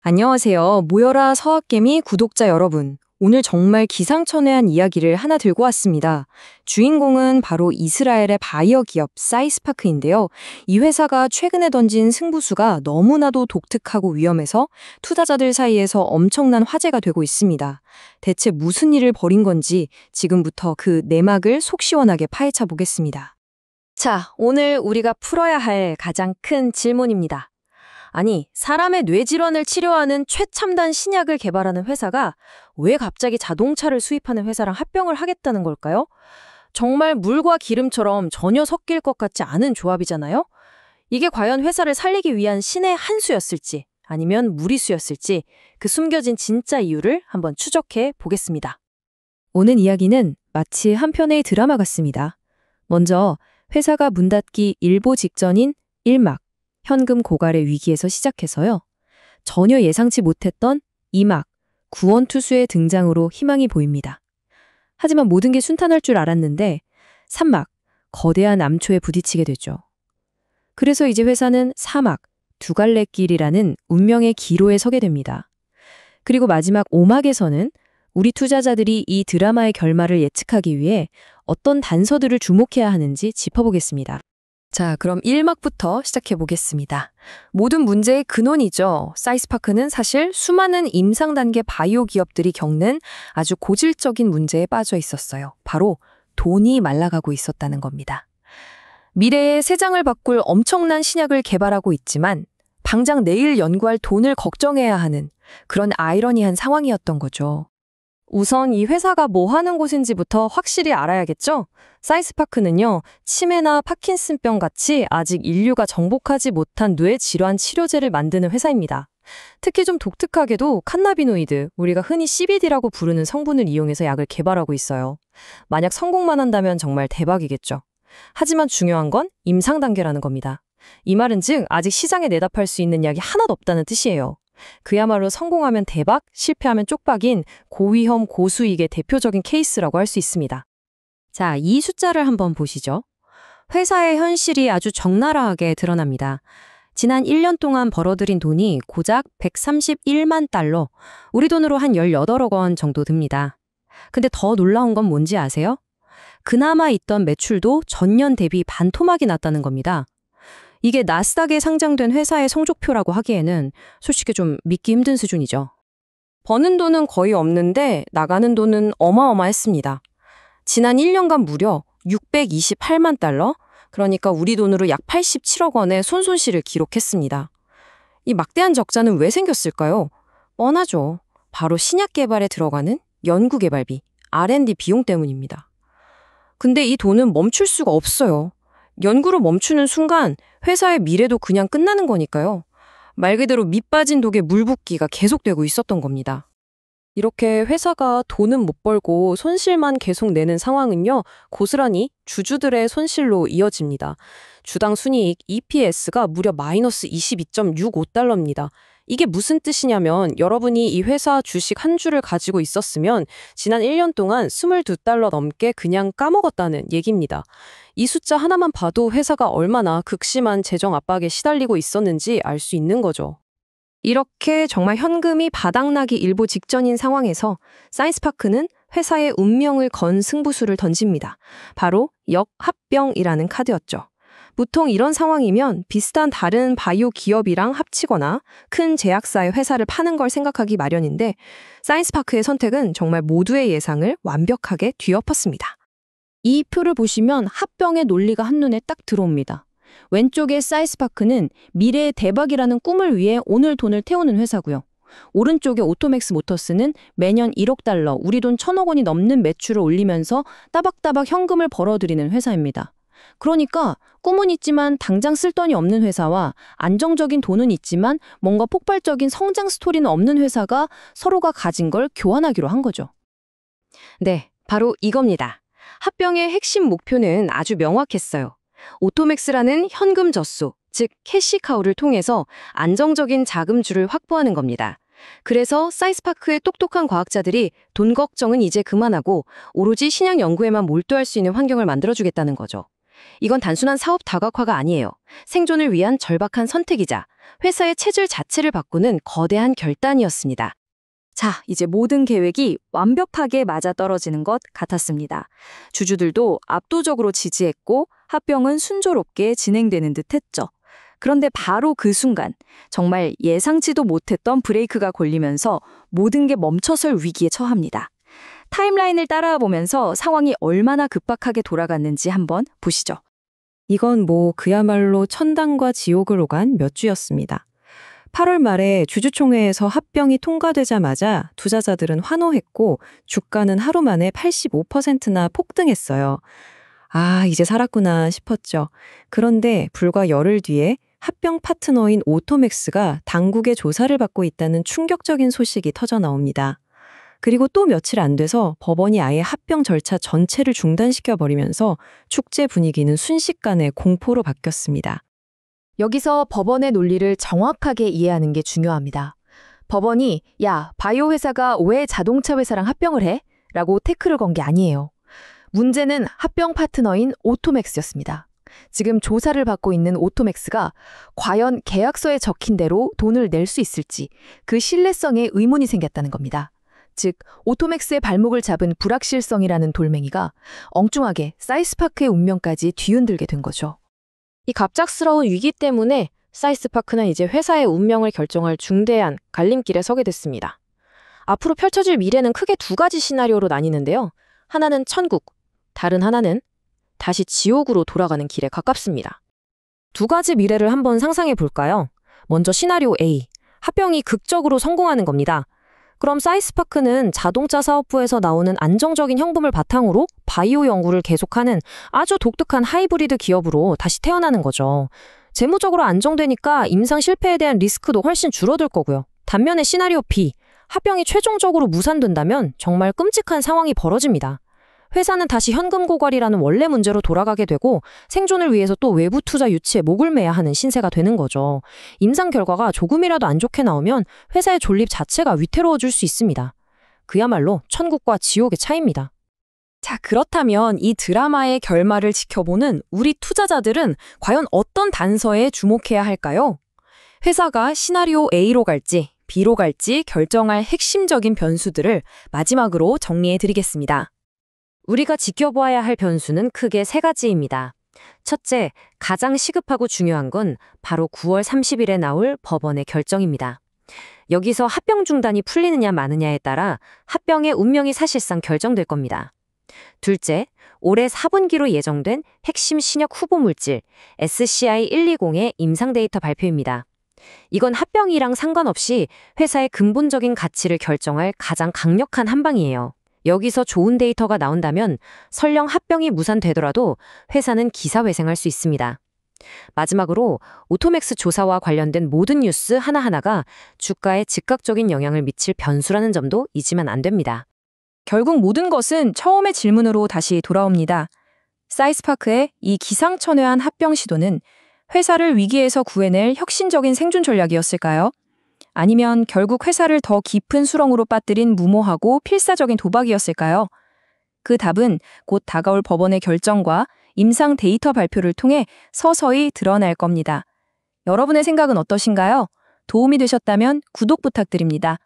안녕하세요. 모여라 서학개미 구독자 여러분. 오늘 정말 기상천외한 이야기를 하나 들고 왔습니다. 주인공은 바로 이스라엘의 바이오 기업 사이스파크인데요. 이 회사가 최근에 던진 승부수가 너무나도 독특하고 위험해서 투자자들 사이에서 엄청난 화제가 되고 있습니다. 대체 무슨 일을 벌인 건지 지금부터 그 내막을 속 시원하게 파헤쳐 보겠습니다. 자, 오늘 우리가 풀어야 할 가장 큰 질문입니다. 아니, 사람의 뇌질환을 치료하는 최첨단 신약을 개발하는 회사가 왜 갑자기 자동차를 수입하는 회사랑 합병을 하겠다는 걸까요? 정말 물과 기름처럼 전혀 섞일 것 같지 않은 조합이잖아요? 이게 과연 회사를 살리기 위한 신의 한 수였을지 아니면 무리수였을지 그 숨겨진 진짜 이유를 한번 추적해 보겠습니다. 오늘 이야기는 마치 한 편의 드라마 같습니다. 먼저 회사가 문 닫기 일보 직전인 1막. 현금 고갈의 위기에서 시작해서요. 전혀 예상치 못했던 2막, 구원투수의 등장으로 희망이 보입니다. 하지만 모든 게 순탄할 줄 알았는데 3막, 거대한 암초에 부딪히게 되죠. 그래서 이제 회사는 4막, 두 갈래 길이라는 운명의 기로에 서게 됩니다. 그리고 마지막 5막에서는 우리 투자자들이 이 드라마의 결말을 예측하기 위해 어떤 단서들을 주목해야 하는지 짚어보겠습니다. 자, 그럼 1막부터 시작해 보겠습니다. 모든 문제의 근원이죠. 사이스파크는 사실 수많은 임상 단계 바이오 기업들이 겪는 아주 고질적인 문제에 빠져 있었어요. 바로 돈이 말라가고 있었다는 겁니다. 미래에 세상을 바꿀 엄청난 신약을 개발하고 있지만 당장 내일 연구할 돈을 걱정해야 하는 그런 아이러니한 상황이었던 거죠. 우선 이 회사가 뭐 하는 곳인지부터 확실히 알아야겠죠? 사이스파크는요, 치매나 파킨슨병 같이 아직 인류가 정복하지 못한 뇌 질환 치료제를 만드는 회사입니다. 특히 좀 독특하게도 칸나비노이드, 우리가 흔히 CBD라고 부르는 성분을 이용해서 약을 개발하고 있어요. 만약 성공만 한다면 정말 대박이겠죠. 하지만 중요한 건 임상 단계라는 겁니다. 이 말은 즉 아직 시장에 내다팔 수 있는 약이 하나도 없다는 뜻이에요. 그야말로 성공하면 대박, 실패하면 쪽박인 고위험 고수익의 대표적인 케이스라고 할 수 있습니다. 자, 이 숫자를 한번 보시죠. 회사의 현실이 아주 적나라하게 드러납니다. 지난 1년 동안 벌어들인 돈이 고작 131만 달러, 우리 돈으로 한 18억 원 정도 듭니다. 근데 더 놀라운 건 뭔지 아세요? 그나마 있던 매출도 전년 대비 반토막이 났다는 겁니다. 이게 나스닥에 상장된 회사의 성적표라고 하기에는 솔직히 좀 믿기 힘든 수준이죠. 버는 돈은 거의 없는데 나가는 돈은 어마어마했습니다. 지난 1년간 무려 628만 달러, 그러니까 우리 돈으로 약 87억 원의 손실을 기록했습니다. 이 막대한 적자는 왜 생겼을까요? 뻔하죠. 바로 신약 개발에 들어가는 연구개발비, R&D 비용 때문입니다. 근데 이 돈은 멈출 수가 없어요. 연구를 멈추는 순간 회사의 미래도 그냥 끝나는 거니까요. 말 그대로 밑 빠진 독에 물 붓기가 계속되고 있었던 겁니다. 이렇게 회사가 돈은 못 벌고 손실만 계속 내는 상황은요, 고스란히 주주들의 손실로 이어집니다. 주당 순이익 EPS가 무려 마이너스 22.65달러입니다. 이게 무슨 뜻이냐면 여러분이 이 회사 주식 한 주를 가지고 있었으면 지난 1년 동안 22달러 넘게 그냥 까먹었다는 얘기입니다. 이 숫자 하나만 봐도 회사가 얼마나 극심한 재정 압박에 시달리고 있었는지 알 수 있는 거죠. 이렇게 정말 현금이 바닥나기 일보 직전인 상황에서 사이스파크는 회사의 운명을 건 승부수를 던집니다. 바로 역합병이라는 카드였죠. 보통 이런 상황이면 비슷한 다른 바이오 기업이랑 합치거나 큰 제약사의 회사를 파는 걸 생각하기 마련인데 사이스파크의 선택은 정말 모두의 예상을 완벽하게 뒤엎었습니다. 이 표를 보시면 합병의 논리가 한눈에 딱 들어옵니다. 왼쪽의 사이스파크는 미래의 대박이라는 꿈을 위해 오늘 돈을 태우는 회사고요. 오른쪽의 오토맥스 모터스는 매년 1억 달러, 우리 돈 1,000억 원이 넘는 매출을 올리면서 따박따박 현금을 벌어들이는 회사입니다. 그러니까 꿈은 있지만 당장 쓸 돈이 없는 회사와 안정적인 돈은 있지만 뭔가 폭발적인 성장 스토리는 없는 회사가 서로가 가진 걸 교환하기로 한 거죠. 네, 바로 이겁니다. 합병의 핵심 목표는 아주 명확했어요. 오토맥스라는 현금 젖소, 즉 캐시카우를 통해서 안정적인 자금줄을 확보하는 겁니다. 그래서 사이스파크의 똑똑한 과학자들이 돈 걱정은 이제 그만하고 오로지 신약 연구에만 몰두할 수 있는 환경을 만들어주겠다는 거죠. 이건 단순한 사업 다각화가 아니에요. 생존을 위한 절박한 선택이자 회사의 체질 자체를 바꾸는 거대한 결단이었습니다. 자, 이제 모든 계획이 완벽하게 맞아떨어지는 것 같았습니다. 주주들도 압도적으로 지지했고 합병은 순조롭게 진행되는 듯 했죠. 그런데 바로 그 순간 정말 예상치도 못했던 브레이크가 걸리면서 모든 게 멈춰설 위기에 처합니다. 타임라인을 따라와 보면서 상황이 얼마나 급박하게 돌아갔는지 한번 보시죠. 이건 그야말로 천당과 지옥을 오간 몇 주였습니다. 8월 말에 주주총회에서 합병이 통과되자마자 투자자들은 환호했고 주가는 하루 만에 85%나 폭등했어요. 아, 이제 살았구나 싶었죠. 그런데 불과 열흘 뒤에 합병 파트너인 오토맥스가 당국의 조사를 받고 있다는 충격적인 소식이 터져 나옵니다. 그리고 또 며칠 안 돼서 법원이 아예 합병 절차 전체를 중단시켜버리면서 축제 분위기는 순식간에 공포로 바뀌었습니다. 여기서 법원의 논리를 정확하게 이해하는 게 중요합니다. 법원이 야, 바이오 회사가 왜 자동차 회사랑 합병을 해? 라고 태클을 건 게 아니에요. 문제는 합병 파트너인 오토맥스였습니다. 지금 조사를 받고 있는 오토맥스가 과연 계약서에 적힌 대로 돈을 낼 수 있을지 그 신뢰성에 의문이 생겼다는 겁니다. 즉, 오토맥스의 발목을 잡은 불확실성이라는 돌멩이가 엉뚱하게 사이스파크의 운명까지 뒤흔들게 된 거죠. 이 갑작스러운 위기 때문에 사이스파크는 이제 회사의 운명을 결정할 중대한 갈림길에 서게 됐습니다. 앞으로 펼쳐질 미래는 크게 두 가지 시나리오로 나뉘는데요. 하나는 천국, 다른 하나는 다시 지옥으로 돌아가는 길에 가깝습니다. 두 가지 미래를 한번 상상해 볼까요? 먼저 시나리오 A, 합병이 극적으로 성공하는 겁니다. 그럼 사이스파크는 자동차 사업부에서 나오는 안정적인 현금을 바탕으로 바이오 연구를 계속하는 아주 독특한 하이브리드 기업으로 다시 태어나는 거죠. 재무적으로 안정되니까 임상 실패에 대한 리스크도 훨씬 줄어들 거고요. 반면에 시나리오 B, 합병이 최종적으로 무산된다면 정말 끔찍한 상황이 벌어집니다. 회사는 다시 현금 고갈이라는 원래 문제로 돌아가게 되고 생존을 위해서 또 외부 투자 유치에 목을 매야 하는 신세가 되는 거죠. 임상 결과가 조금이라도 안 좋게 나오면 회사의 존립 자체가 위태로워질 수 있습니다. 그야말로 천국과 지옥의 차이입니다. 자, 그렇다면 이 드라마의 결말을 지켜보는 우리 투자자들은 과연 어떤 단서에 주목해야 할까요? 회사가 시나리오 A로 갈지 B로 갈지 결정할 핵심적인 변수들을 마지막으로 정리해 드리겠습니다. 우리가 지켜봐야 할 변수는 크게 세 가지입니다. 첫째, 가장 시급하고 중요한 건 바로 9월 30일에 나올 법원의 결정입니다. 여기서 합병 중단이 풀리느냐 마느냐에 따라 합병의 운명이 사실상 결정될 겁니다. 둘째, 올해 4분기로 예정된 핵심 신약 후보 물질 SCI-120의 임상 데이터 발표입니다. 이건 합병이랑 상관없이 회사의 근본적인 가치를 결정할 가장 강력한 한방이에요. 여기서 좋은 데이터가 나온다면 설령 합병이 무산되더라도 회사는 기사회생할 수 있습니다. 마지막으로 오토맥스 조사와 관련된 모든 뉴스 하나하나가 주가에 즉각적인 영향을 미칠 변수라는 점도 잊으면 안 됩니다. 결국 모든 것은 처음의 질문으로 다시 돌아옵니다. 사이스파크의 이 기상천외한 합병 시도는 회사를 위기에서 구해낼 혁신적인 생존 전략이었을까요? 아니면 결국 회사를 더 깊은 수렁으로 빠뜨린 무모하고 필사적인 도박이었을까요? 그 답은 곧 다가올 법원의 결정과 임상 데이터 발표를 통해 서서히 드러날 겁니다. 여러분의 생각은 어떠신가요? 도움이 되셨다면 구독 부탁드립니다.